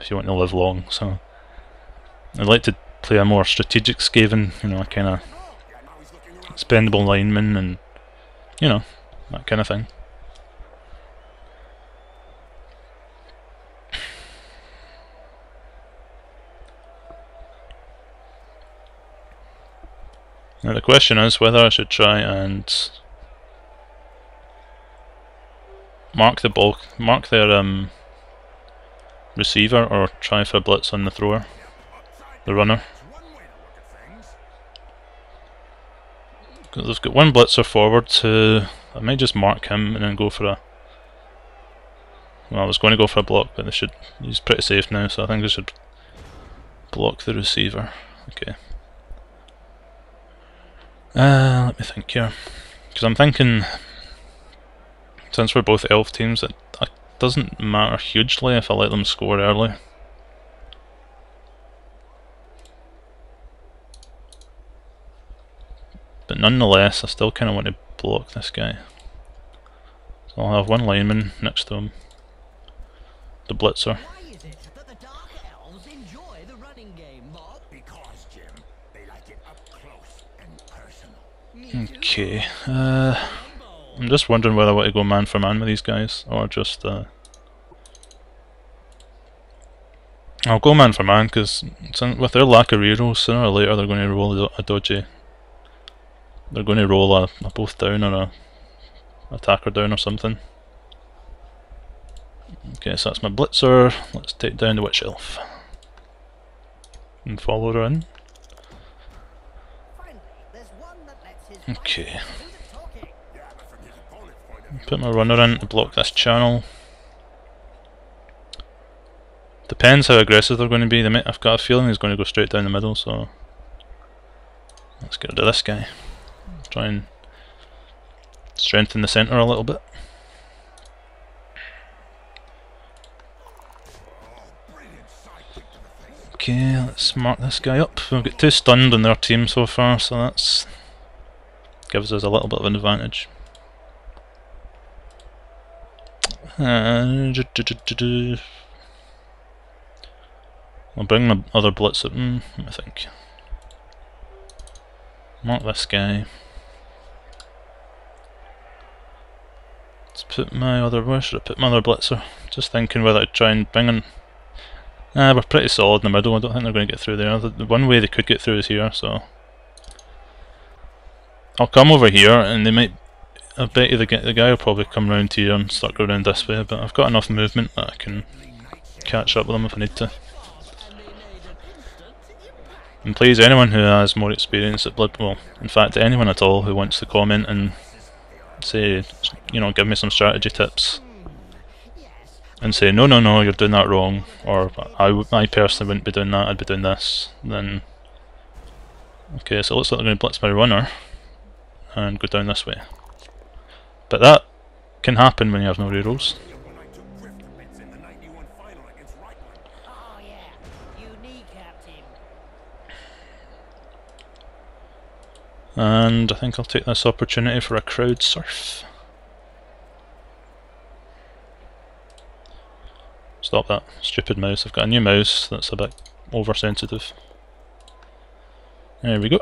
if you want to live long. So I'd like to play a more strategic Skaven, you know, a kind of expendable lineman and, you know, that kind of thing. Now the question is whether I should try and mark their receiver, or try for a blitz on the thrower, the runner. They've got one blitzer forward, so I might just mark him and then go for a... Well, I was going to go for a block, but he's pretty safe now, so I think I should block the receiver. Okay. Let me think here, because I'm thinking, since we're both elf teams, it doesn't matter hugely if I let them score early. But nonetheless, I still kind of want to block this guy. So I'll have one lineman next to him, the blitzer. Okay, I'm just wondering whether I want to go man for man with these guys, or just I'll go man for man, because with their lack of rerolls, sooner or later they're going to roll a dodgy. They're going to roll a both down or a attacker down or something. Okay, so that's my blitzer. Let's take down the witch elf and follow her in. Okay. Put my runner in to block this channel. Depends how aggressive they're going to be. I've got a feeling he's going to go straight down the middle, so let's get rid of this guy. Try and strengthen the centre a little bit. Okay, let's mark this guy up. We've got 2 stunned on their team so far, so that's gives us a little bit of an advantage. I'll bring the other blitzer. Let me think. Mark this guy. Let's put my other. Where should I put my other blitzer? Just thinking whether to try and bring in. We're pretty solid in the middle. I don't think they're going to get through there. The one way they could get through is here, so I'll come over here, and they might. I bet you the guy will probably come round here and start going around this way. But I've got enough movement that I can catch up with them if I need to. And please, anyone who has more experience at Blood, well, in fact, anyone at all who wants to comment and say, you know, give me some strategy tips, and say, no, you're doing that wrong, or I personally wouldn't be doing that, I'd be doing this, then okay, so it looks like they're going to blitz my runner and go down this way. But that can happen when you have no rerolls. And I think I'll take this opportunity for a crowd surf. Stop that stupid mouse. I've got a new mouse that's a bit oversensitive. There we go.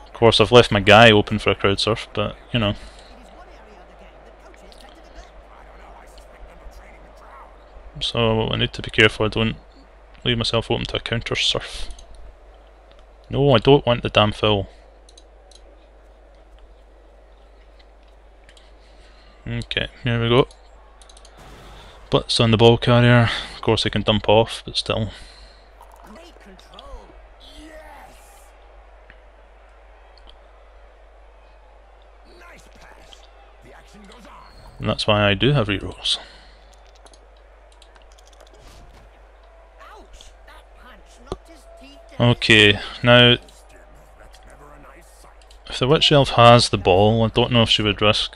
Of course, I've left my guy open for a crowd surf, but you know. So I need to be careful I don't leave myself open to a counter surf. No, I don't want the damn fill. Okay, here we go. Blitz on the ball carrier. Of course, he can dump off, but still. And that's why I do have rerolls. Okay, now if the witch elf has the ball, I don't know if she would risk.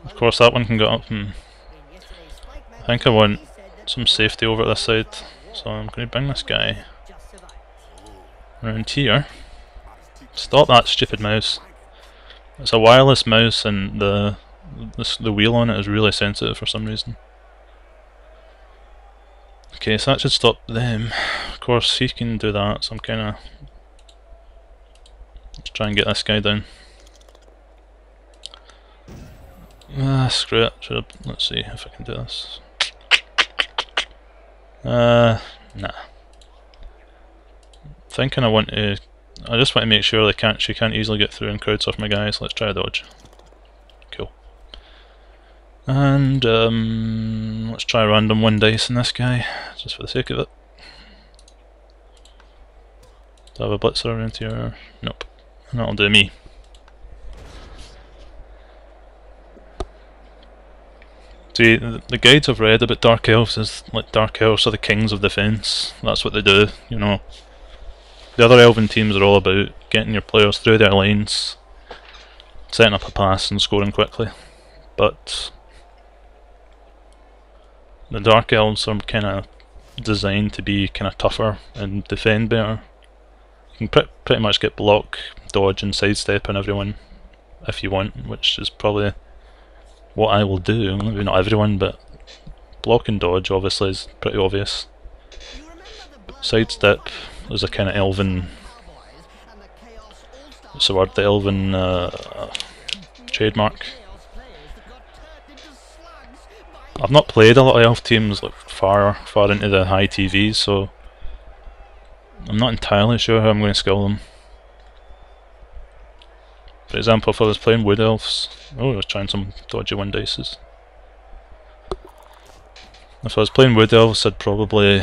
Of course, that one can get up, and I think I want some safety over at this side, so I'm going to bring this guy around here. Stop that stupid mouse. It's a wireless mouse, and the the wheel on it is really sensitive for some reason. Okay, so that should stop them. Of course, he can do that, so I'm kinda... Let's try and get this guy down. Screw it. Let's see if I can do this. Nah. Thinking I want to... I just want to make sure she can't easily get through and crowds off my guys. Let's try a dodge. Cool. And let's try a random 1 dice in this guy, just for the sake of it. Do I have a blitzer around here? Nope. And that'll do me. See, the guides I've read about Dark Elves is like Dark Elves are the kings of defence. That's what they do, you know. The other Elven teams are all about getting your players through their lines, setting up a pass and scoring quickly. But the Dark Elves are kind of designed to be kind of tougher and defend better. You can pretty much get block, dodge and sidestep on everyone if you want, which is probably what I will do. Maybe not everyone, but block and dodge obviously is pretty obvious. Sidestep is a kind of elven... what's the word? The elven trademark. I've not played a lot of elf teams like far into the high TVs, so I'm not entirely sure how I'm going to skill them. For example, if I was playing Wood Elves... oh, I was trying some dodgy 1 dices. If I was playing Wood Elves, I'd probably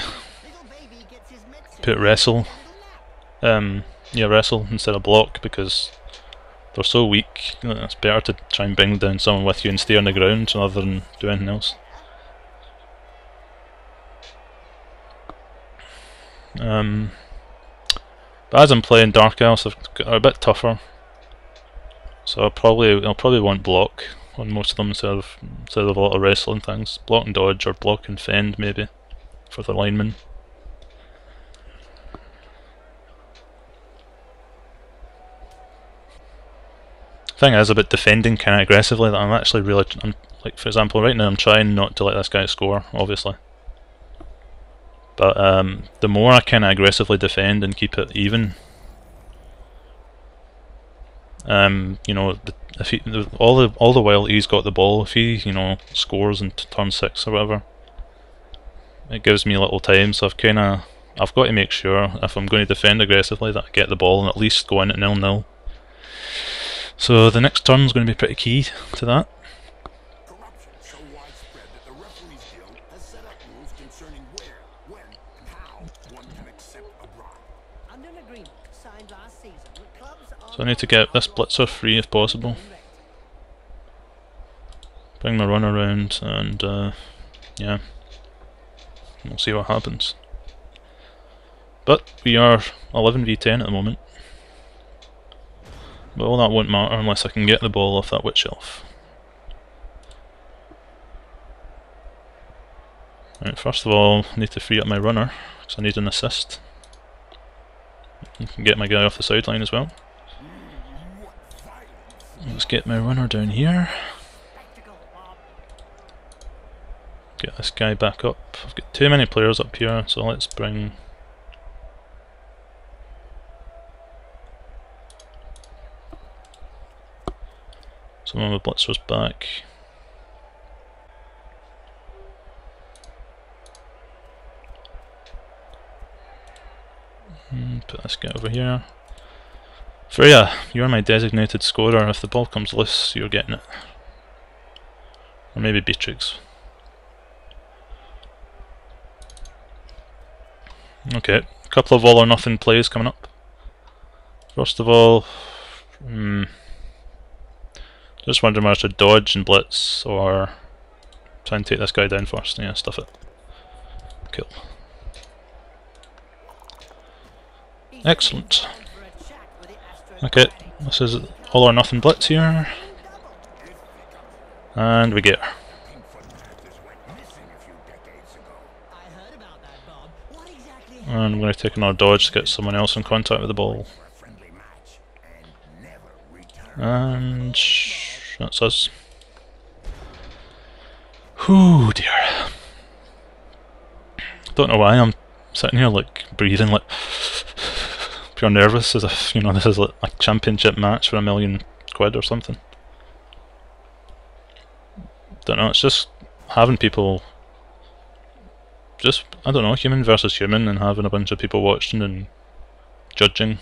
put Wrestle. Yeah, Wrestle instead of Block, because they're so weak. It's better to try and bring down someone with you and stay on the ground rather than do anything else. But as I'm playing Dark Elves, they're a bit tougher. So I'll probably want block on most of them instead of a lot of wrestling things. Block and dodge, or block and fend maybe, for the linemen. Thing is about defending kind of aggressively that I'm actually really... like for example right now I'm trying not to let this guy score, obviously. But the more I kind of aggressively defend and keep it even, you know, if he, all the while he's got the ball, if he, you know, scores in turn 6 or whatever, it gives me a little time. So I've got to make sure if I'm going to defend aggressively that I get the ball and at least go in at 0-0. So the next turn is going to be pretty key to that. So I need to get this blitzer free if possible. Bring my run around and yeah, we'll see what happens. But we are 11v10 at the moment. But all that won't matter unless I can get the ball off that witch elf. Right, first of all, I need to free up my runner, because I need an assist. I can get my guy off the sideline as well. Let's get my runner down here. Get this guy back up. I've got too many players up here, so let's bring... some of my blitzers back. Put this guy over here. Freya, you're my designated scorer. If the ball comes loose, you're getting it. Or maybe Beatrix. Okay, a couple of all or nothing plays coming up. First of all, just wondering whether to dodge and blitz or try and take this guy down first. Yeah, stuff it. Cool. Excellent. Okay, this is all or nothing blitz here. And we get her. And I'm going to take another dodge to get someone else in contact with the ball. And that's us. Whew, dear. Don't know why I'm sitting here like breathing like pure nervous, as if, you know, this is like a championship match for £1 million or something. Don't know, it's just having people, just, I don't know, human versus human, and having a bunch of people watching and judging.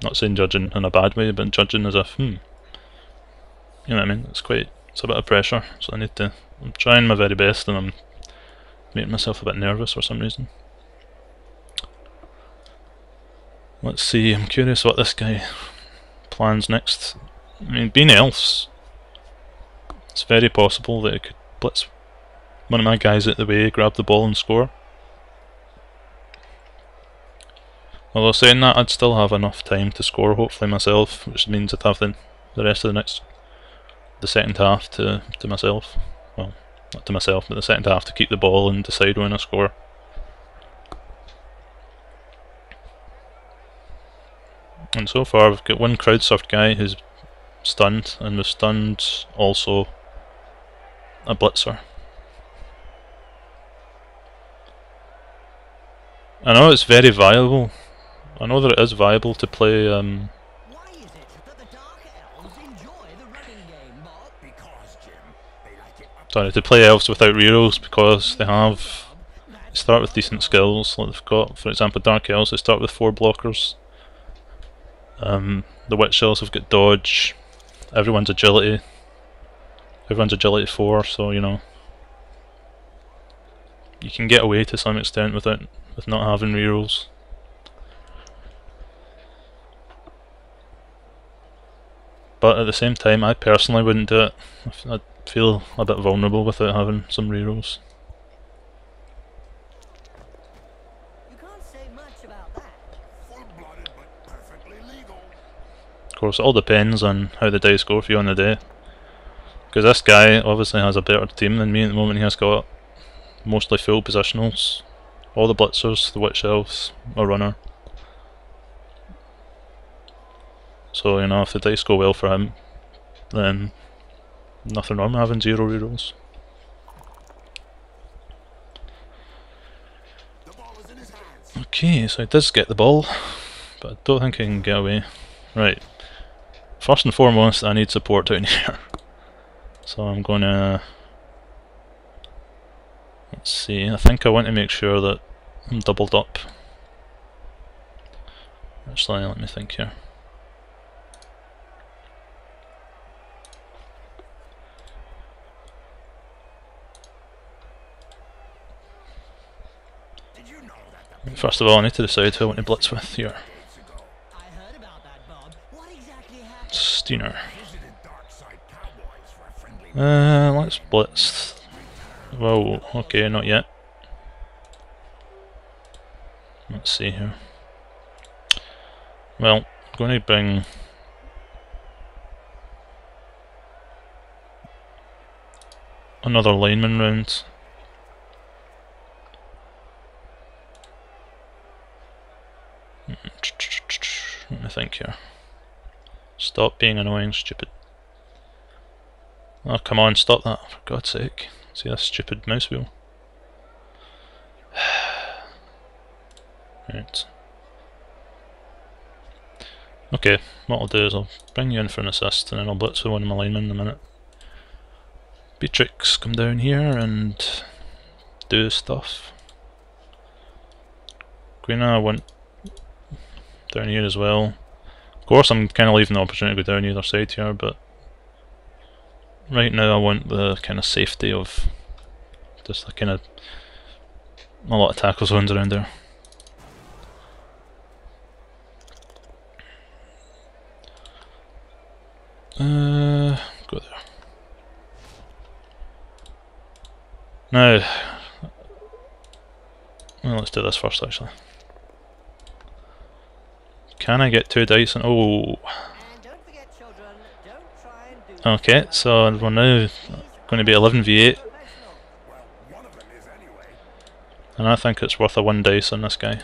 Not saying judging in a bad way, but judging as if, you know what I mean? It's a bit of pressure, so I'm trying my very best, and I'm making myself a bit nervous for some reason. Let's see, I'm curious what this guy plans next. I mean, being elves, it's very possible that it could blitz one of my guys out the way, grab the ball and score. Although saying that, I'd still have enough time to score, hopefully myself, which means I'd have the rest of the second half to myself. Well, not to myself, but the second half to keep the ball and decide when I score. And so far we've got one crowd-surfed guy who's stunned, and we've stunned also a blitzer. I know it's very viable. I know that it is viable to play to play elves without rerolls, because they start with decent skills. Like they've got, for example, dark elves, they start with 4 blockers. The witch elves have got dodge. Everyone's agility 4, so you know you can get away to some extent with not having rerolls. But at the same time, I personally wouldn't do it. I'd feel a bit vulnerable without having some rerolls. You can't say much about that. Full-blooded but perfectly legal. Of course, it all depends on how the dice go for you on the day. Because this guy obviously has a better team than me at the moment. He has got mostly full positionals. All the blitzers, the witch elves, a runner. So, you know, if the dice go well for him, then nothing wrong with having 0 rerolls. Okay, so he does get the ball, but I don't think he can get away. Right. First and foremost, I need support down here. So I'm gonna... Let's see, I think I want to make sure that I'm doubled up. Actually, let me think here. First of all, I need to decide who I want to blitz with here. Steiner. Let's blitz. Whoa, okay, not yet. Let's see here. Well, I'm going to bring another lineman round. Let me think here. Stop being annoying, stupid. Oh, come on, stop that, for God's sake. See that stupid mouse wheel? Right. Okay, what I'll do is I'll bring you in for an assist and then I'll blitz with one of my linemen in a minute. Beatrix, come down here and do stuff. Gwina, I want down here as well. Of course I'm kind of leaving the opportunity to go down either side here, but right now I want the kind of safety of just a kind of a lot of tackle zones around there. Go there. Now, well, let's do this first actually. Can I get 2 dice? And oh. Okay, so we're now going to be 11v8. And I think it's worth a 1 dice on this guy.